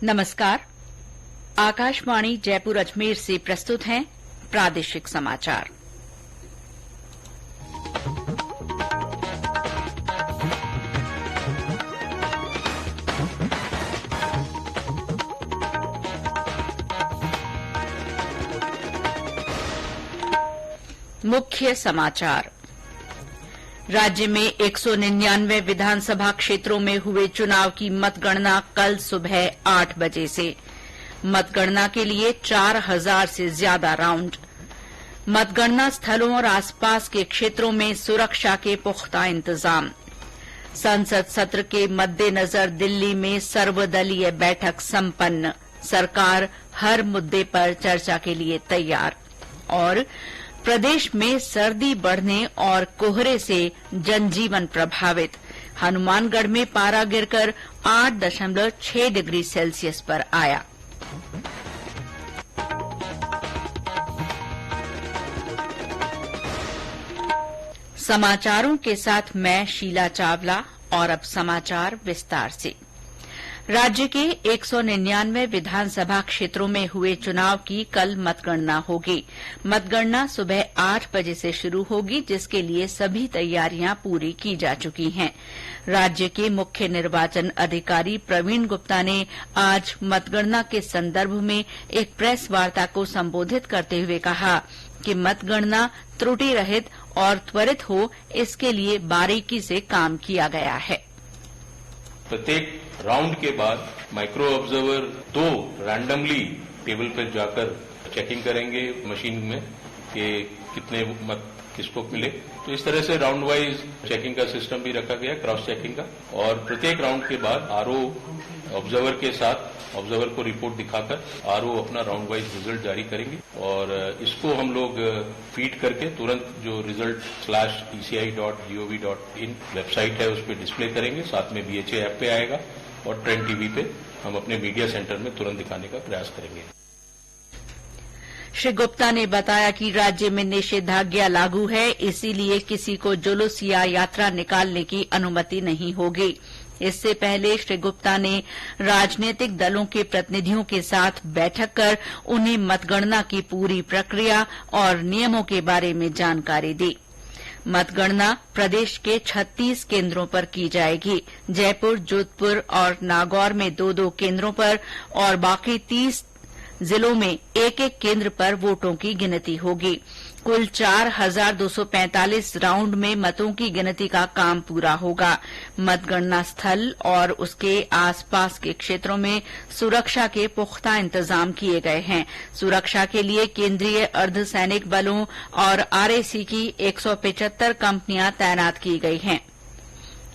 नमस्कार। आकाशवाणी जयपुर अजमेर से प्रस्तुत हैं प्रादेशिक समाचार। मुख्य समाचार। राज्य में 199 विधानसभा क्षेत्रों में हुए चुनाव की मतगणना कल सुबह 8 बजे से। मतगणना के लिए 4000 से ज्यादा राउंड। मतगणना स्थलों और आसपास के क्षेत्रों में सुरक्षा के पुख्ता इंतजाम। संसद सत्र के मद्देनजर दिल्ली में सर्वदलीय बैठक संपन्न। सरकार हर मुद्दे पर चर्चा के लिए तैयार। और प्रदेश में सर्दी बढ़ने और कोहरे से जनजीवन प्रभावित। हनुमानगढ़ में पारा गिरकर 8.6 डिग्री सेल्सियस पर आया। समाचारों के साथ मैं शीला चावला। और अब समाचार विस्तार से। राज्य के 199 विधानसभा क्षेत्रों में हुए चुनाव की कल मतगणना होगी। मतगणना सुबह 8 बजे से शुरू होगी, जिसके लिए सभी तैयारियां पूरी की जा चुकी हैं। राज्य के मुख्य निर्वाचन अधिकारी प्रवीण गुप्ता ने आज मतगणना के संदर्भ में एक प्रेस वार्ता को संबोधित करते हुए कहा कि मतगणना त्रुटि रहित और त्वरित हो, इसके लिए बारीकी से काम किया गया है। प्रत्येक राउंड के बाद माइक्रो ऑब्जर्वर 2 रैंडमली टेबल पर जाकर चेकिंग करेंगे मशीन में कि कितने मत किसको मिले। तो इस तरह से राउंड वाइज चेकिंग का सिस्टम भी रखा गया, क्रॉस चेकिंग का। और प्रत्येक राउंड के बाद आरओ ऑब्जर्वर के साथ ऑब्जर्वर को रिपोर्ट दिखाकर आरओ अपना राउंड वाइज रिजल्ट जारी करेंगे और इसको हम लोग फीड करके तुरंत जो रिजल्ट /eci.gov.in वेबसाइट है उस पर डिस्प्ले करेंगे। साथ में BHA ऐप पे आएगा और ट्रेंड टीवी पे हम अपने मीडिया सेंटर में तुरंत दिखाने का प्रयास करेंगे। श्री गुप्ता ने बताया कि राज्य में निषेधाज्ञा लागू है, इसीलिए किसी को जुलूस या यात्रा निकालने की अनुमति नहीं होगी। इससे पहले श्री गुप्ता ने राजनीतिक दलों के प्रतिनिधियों के साथ बैठक कर उन्हें मतगणना की पूरी प्रक्रिया और नियमों के बारे में जानकारी दी। मतगणना प्रदेश के 36 केन्द्रों पर की जाएगी। जयपुर, जोधपुर और नागौर में 2-2 केन्द्रों पर और बाकी 30 जिलों में एक-एक केन्द्र पर वोटों की गिनती होगी। कुल 4245 राउंड में मतों की गिनती का काम पूरा होगा। मतगणना स्थल और उसके आसपास के क्षेत्रों में सुरक्षा के पुख्ता इंतजाम किए गए हैं। सुरक्षा के लिए केंद्रीय अर्धसैनिक बलों और RAC की 175 कंपनियां तैनात की गई हैं।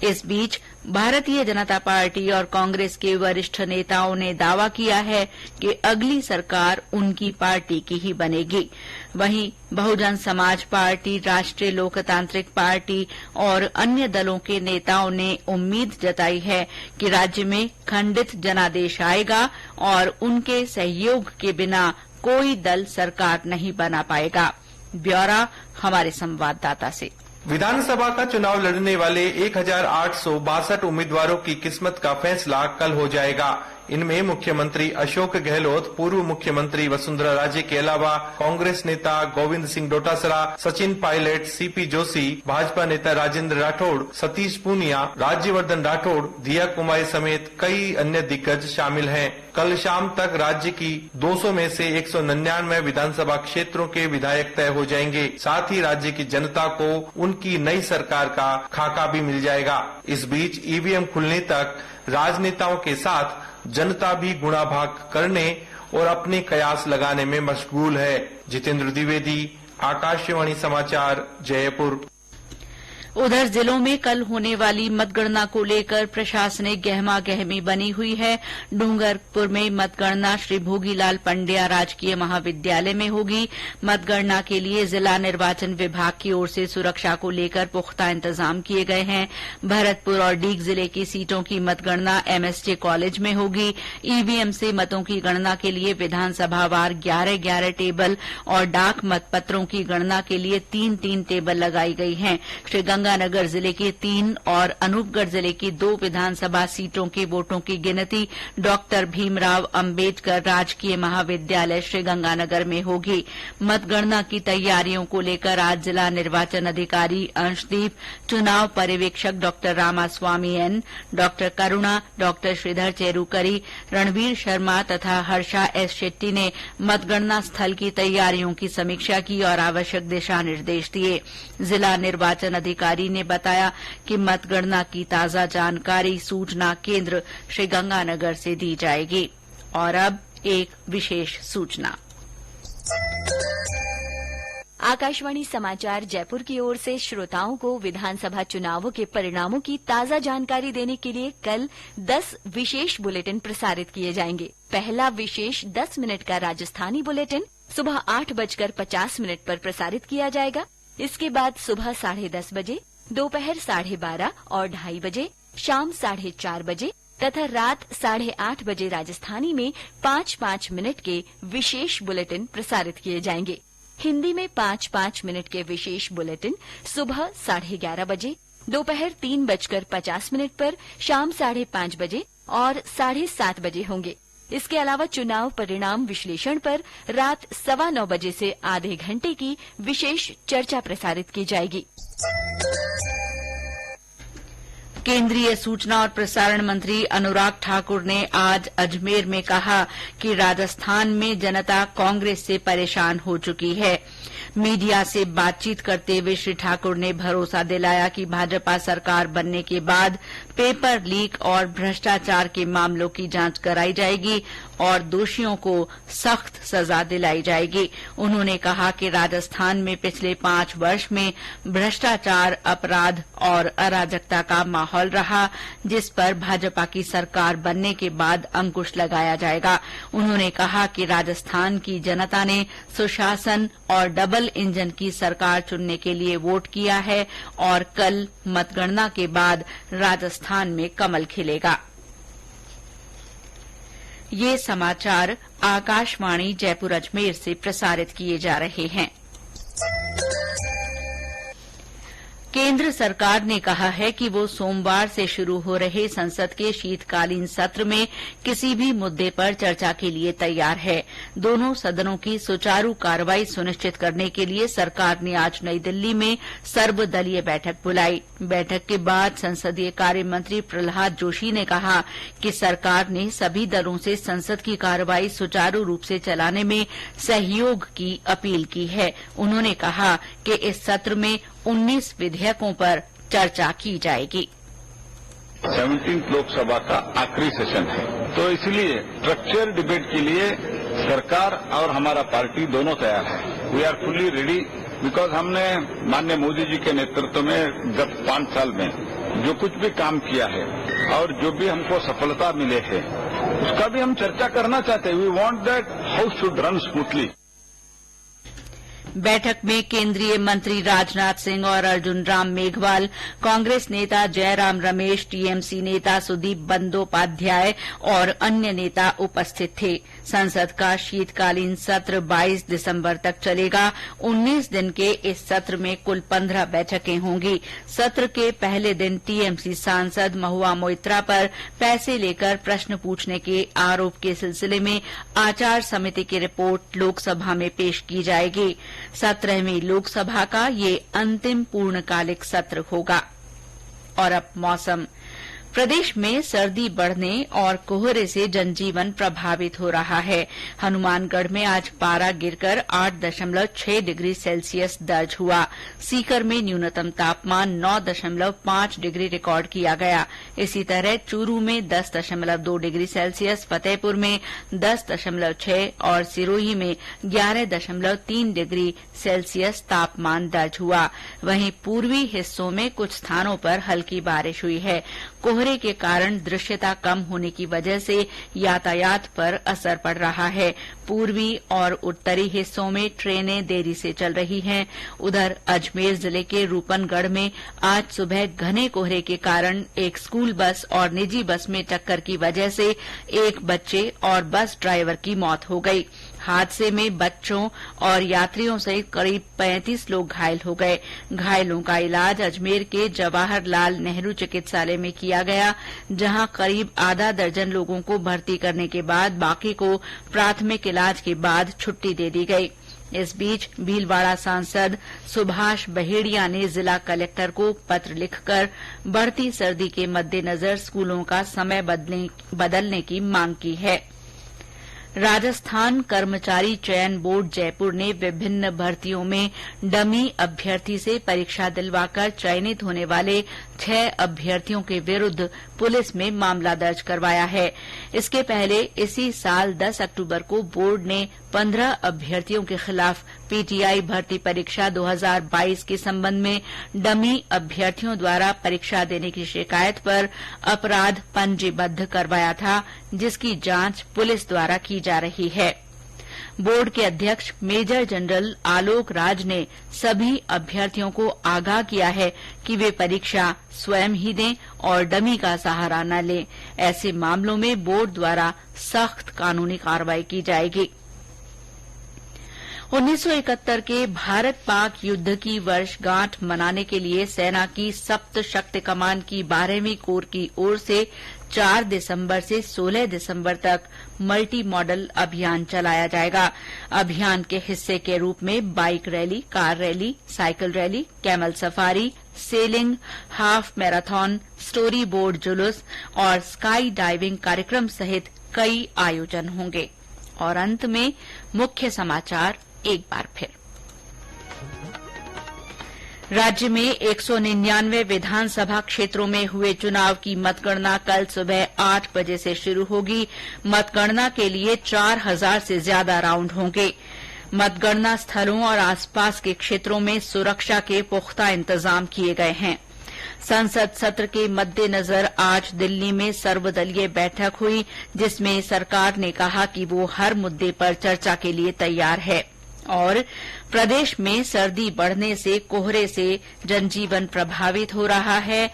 इस बीच भारतीय जनता पार्टी और कांग्रेस के वरिष्ठ नेताओं ने दावा किया है कि अगली सरकार उनकी पार्टी की ही बनेगी। वहीं बहुजन समाज पार्टी, राष्ट्रीय लोकतांत्रिक पार्टी और अन्य दलों के नेताओं ने उम्मीद जताई है कि राज्य में खंडित जनादेश आएगा और उनके सहयोग के बिना कोई दल सरकार नहीं बना पाएगा। ब्यौरा हमारे संवाददाता से। विधानसभा का चुनाव लड़ने वाले 1862 उम्मीदवारों की किस्मत का फैसला कल हो जाएगा। इनमें मुख्यमंत्री अशोक गहलोत, पूर्व मुख्यमंत्री वसुंधरा राजे के अलावा कांग्रेस नेता गोविंद सिंह डोटासरा, सचिन पायलट, CP जोशी, भाजपा नेता राजेंद्र राठौड़, सतीश पूनिया, राज्यवर्धन राठौड़, दिया कुमारी समेत कई अन्य दिग्गज शामिल हैं। कल शाम तक राज्य की 200 में से 199 विधानसभा क्षेत्रों के विधायक तय हो जाएंगे। साथ ही राज्य की जनता को उनकी नई सरकार का खाका भी मिल जाएगा। इस बीच EVM खुलने तक राजनेताओं के साथ जनता भी गुणा भाग करने और अपने कयास लगाने में मशगूल है। जितेंद्र द्विवेदी, आकाशवाणी समाचार, जयपुर। उधर जिलों में कल होने वाली मतगणना को लेकर प्रशासनिक गहमा गहमी बनी हुई है। डूंगरपुर में मतगणना श्री भोगीलाल पंड्या राजकीय महाविद्यालय में होगी। मतगणना के लिए जिला निर्वाचन विभाग की ओर से सुरक्षा को लेकर पुख्ता इंतजाम किए गए हैं। भरतपुर और डीग जिले की सीटों की मतगणना MSJ कॉलेज में होगी। EVM से मतों की गणना के लिए विधानसभावार 11-11 टेबल और डाक मतपत्रों की गणना के लिए 3-3 टेबल लगाई गई हैं। श्री श्रीगंगानगर जिले की 3 और अनूपगढ़ जिले की 2 विधानसभा सीटों के वोटों की गिनती डॉक्टर भीमराव अंबेडकर राजकीय महाविद्यालय श्रीगंगानगर में होगी। मतगणना की तैयारियों को लेकर आज जिला निर्वाचन अधिकारी अंशदीप, चुनाव पर्यवेक्षक डॉक्टर रामास्वामी एन, डॉक्टर करुणा, डॉक्टर श्रीधर चेरूकरी, रणवीर शर्मा तथा हर्षा एस शेट्टी ने मतगणना स्थल की तैयारियों की समीक्षा की और आवश्यक दिशा निर्देश दिए। जिला निर्वाचन अधिकारी ने बताया कि मतगणना की ताजा जानकारी सूचना केंद्र श्रीगंगानगर से दी जाएगी। और अब एक विशेष सूचना। आकाशवाणी समाचार जयपुर की ओर से श्रोताओं को विधानसभा चुनावों के परिणामों की ताजा जानकारी देने के लिए कल 10 विशेष बुलेटिन प्रसारित किए जाएंगे। पहला विशेष 10 मिनट का राजस्थानी बुलेटिन सुबह 8:50 पर प्रसारित किया जाएगा। इसके बाद सुबह 10:30 बजे, दोपहर 12:30 और 2:30 बजे, शाम 4:30 बजे तथा रात 8:30 बजे राजस्थानी में 5-5 मिनट के विशेष बुलेटिन प्रसारित किए जाएंगे। हिंदी में 5-5 मिनट के विशेष बुलेटिन सुबह 11:30 बजे, दोपहर 3:50 पर, शाम 5:30 बजे और 7:30 बजे होंगे। इसके अलावा चुनाव परिणाम विश्लेषण पर रात 9:15 बजे से आधे घंटे की विशेष चर्चा प्रसारित की जाएगी। केंद्रीय सूचना और प्रसारण मंत्री अनुराग ठाकुर ने आज अजमेर में कहा कि राजस्थान में जनता कांग्रेस से परेशान हो चुकी है। मीडिया से बातचीत करते हुए श्री ठाकुर ने भरोसा दिलाया कि भाजपा सरकार बनने के बाद पेपर लीक और भ्रष्टाचार के मामलों की जांच कराई जाएगी और दोषियों को सख्त सजा दिलाई जाएगी। उन्होंने कहा कि राजस्थान में पिछले 5 वर्ष में भ्रष्टाचार, अपराध और अराजकता का माहौल रहा, जिस पर भाजपा की सरकार बनने के बाद अंकुश लगाया जाएगा। उन्होंने कहा कि राजस्थान की जनता ने सुशासन और डबल इंजन की सरकार चुनने के लिए वोट किया है और कल मतगणना के बाद राजस्थान में कमल खिलेगा। ये समाचार आकाशवाणी जयपुर अजमेर से प्रसारित किए जा रहे हैं। केंद्र सरकार ने कहा है कि वो सोमवार से शुरू हो रहे संसद के शीतकालीन सत्र में किसी भी मुद्दे पर चर्चा के लिए तैयार है। दोनों सदनों की सुचारू कार्रवाई सुनिश्चित करने के लिए सरकार ने आज नई दिल्ली में सर्वदलीय बैठक बुलाई। बैठक के बाद संसदीय कार्य मंत्री प्रहलाद जोशी ने कहा कि सरकार ने सभी दलों से संसद की कार्रवाई सुचारू रूप से चलाने में सहयोग की अपील की है। उन्होंने कहा कि इस सत्र में 19 विधेयकों पर चर्चा की जाएगी। 17th लोकसभा का आखिरी सेशन है, तो इसलिए स्ट्रक्चर डिबेट के लिए सरकार और हमारा पार्टी दोनों तैयार है। We are fully ready because हमने माननीय मोदी जी के नेतृत्व में गत 5 साल में जो कुछ भी काम किया है और जो भी हमको सफलता मिले है उसका भी हम चर्चा करना चाहते हैं। We want that house should run smoothly. बैठक में केंद्रीय मंत्री राजनाथ सिंह और अर्जुन राम मेघवाल, कांग्रेस नेता जयराम रमेश, टीएमसी नेता सुदीप बंदोपाध्याय और अन्य नेता उपस्थित थे। संसद का शीतकालीन सत्र 22 दिसंबर तक चलेगा। 19 दिन के इस सत्र में कुल 15 बैठकें होंगी। सत्र के पहले दिन टीएमसी सांसद महुआ मोइत्रा पर पैसे लेकर प्रश्न पूछने के आरोप के सिलसिले में आचार समिति की रिपोर्ट लोकसभा में पेश की जाएगी। 17वीं लोकसभा का ये अंतिम पूर्णकालिक सत्र होगा। और अब मौसम। प्रदेश में सर्दी बढ़ने और कोहरे से जनजीवन प्रभावित हो रहा है। हनुमानगढ़ में आज पारा गिरकर 8.6 डिग्री सेल्सियस दर्ज हुआ। सीकर में न्यूनतम तापमान 9.5 डिग्री रिकॉर्ड किया गया। इसी तरह चूरू में 10.2 डिग्री सेल्सियस, फतेहपुर में 10.6 और सिरोही में 11.3 डिग्री सेल्सियस तापमान दर्ज हुआ। वहीं पूर्वी हिस्सों में कुछ स्थानों पर हल्की बारिश हुई है। कोहरे के कारण दृश्यता कम होने की वजह से यातायात पर असर पड़ रहा है। पूर्वी और उत्तरी हिस्सों में ट्रेनें देरी से चल रही हैं। उधर अजमेर जिले के रूपनगढ़ में आज सुबह घने कोहरे के कारण एक स्कूल बस और निजी बस में टक्कर की वजह से एक बच्चे और बस ड्राइवर की मौत हो गई। हादसे में बच्चों और यात्रियों सहित करीब 35 लोग घायल हो गए। घायलों का इलाज अजमेर के जवाहरलाल नेहरू चिकित्सालय में किया गया, जहां करीब आधा दर्जन लोगों को भर्ती करने के बाद बाकी को प्राथमिक इलाज के बाद छुट्टी दे दी गई। इस बीच भीलवाड़ा सांसद सुभाष बहेड़िया ने जिला कलेक्टर को पत्र लिखकर बढ़ती सर्दी के मद्देनजर स्कूलों का समय बदलने की मांग की है। राजस्थान कर्मचारी चयन बोर्ड जयपुर ने विभिन्न भर्तियों में डमी अभ्यर्थी से परीक्षा दिलवाकर चयनित होने वाले 6 अभ्यर्थियों के विरूद्ध पुलिस में मामला दर्ज करवाया है। इसके पहले इसी साल 10 अक्टूबर को बोर्ड ने 15 अभ्यर्थियों के खिलाफ पीटीआई भर्ती परीक्षा 2022 के संबंध में डमी अभ्यर्थियों द्वारा परीक्षा देने की शिकायत पर अपराध पंजीबद्ध करवाया था, जिसकी जांच पुलिस द्वारा की जा रही है। बोर्ड के अध्यक्ष मेजर जनरल आलोक राज ने सभी अभ्यर्थियों को आगाह किया है कि वे परीक्षा स्वयं ही दें और डमी का सहारा न लें। ऐसे मामलों में बोर्ड द्वारा सख्त कानूनी कार्रवाई की जाएगी। 1971 के भारत पाक युद्ध की वर्षगांठ मनाने के लिए सेना की सप्त शक्ति कमान की 12वीं कोर की ओर से 4 दिसंबर से 16 दिसंबर तक मल्टी मॉडल अभियान चलाया जाएगा। अभियान के हिस्से के रूप में bike rally, car rally, cycle rally, camel safari, selling, half marathon, story board जुलूस और स्काई डाइविंग कार्यक्रम सहित कई आयोजन होंगे। और अंत में मुख्य समाचार एक बार फिर। राज्य में 199 विधानसभा क्षेत्रों में हुए चुनाव की मतगणना कल सुबह 8 बजे से शुरू होगी। मतगणना के लिए 4000 से ज्यादा राउंड होंगे। मतगणना स्थलों और आसपास के क्षेत्रों में सुरक्षा के पुख्ता इंतजाम किए गए हैं। संसद सत्र के मद्देनजर आज दिल्ली में सर्वदलीय बैठक हुई, जिसमें सरकार ने कहा कि वो हर मुद्दे पर चर्चा के लिए तैयार है। और प्रदेश में सर्दी बढ़ने से कोहरे से जनजीवन प्रभावित हो रहा है।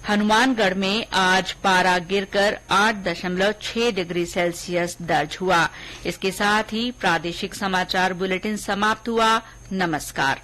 हनुमानगढ़ में आज पारा गिरकर 8.6 डिग्री सेल्सियस दर्ज हुआ। इसके साथ ही प्रादेशिक समाचार बुलेटिन समाप्त हुआ। नमस्कार।